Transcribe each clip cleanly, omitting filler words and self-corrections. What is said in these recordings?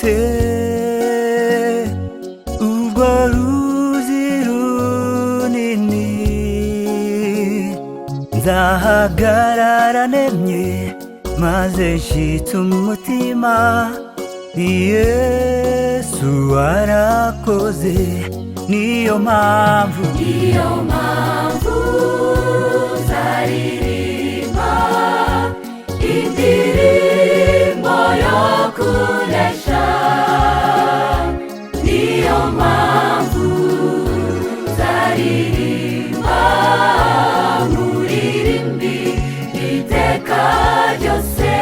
nambutse urwo ruzi runini, nzahagarara nemye maze nshitse umutima, ni Yesu warakoze, niyo mpamvu nzaririmba indirimbo yo kunesha, niyo mpamvu nzaririmba muririmbi iteka ryose.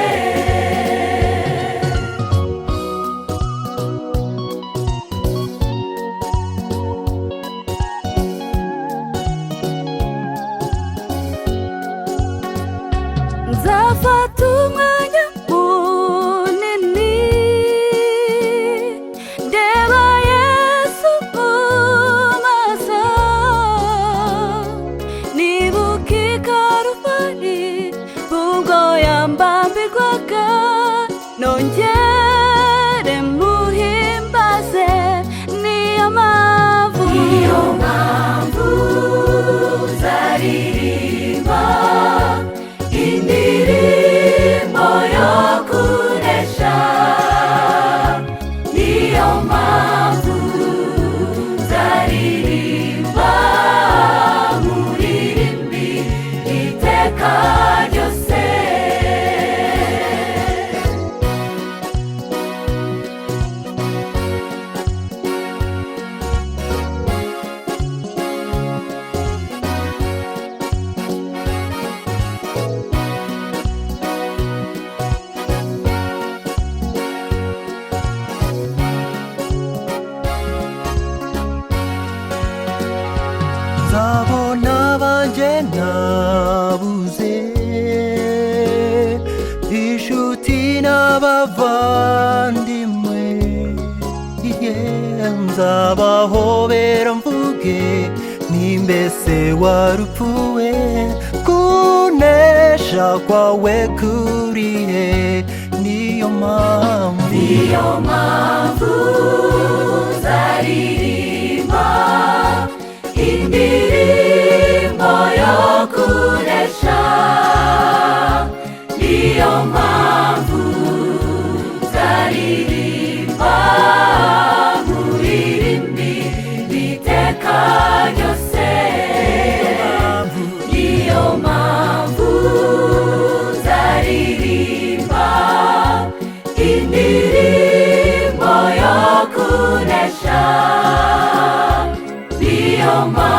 Nzafata umwanya munini ndeba Yesu mu maso, nibuka i Karuvali ubwo yambambirwaga, nongere muhimbaze, niyo mpamvu nzaririmba indirimbo yo kunesha, niyo mpamvu nzaririmba muririmbi iteka ryose. nzabona abanje nabuze, inshuti n'abavandimwe, nzabahobera mvuge ni mbese warupfuwe, kunesha kwawe kurihe, niyo mpamvu nzaririmba indirimbo yo kunesha, niyo mpamvu nzaririmba muririmbi iteka ryose, niyo mpamvu nzaririmba indirimbo yo kunesha, niyo mpamvu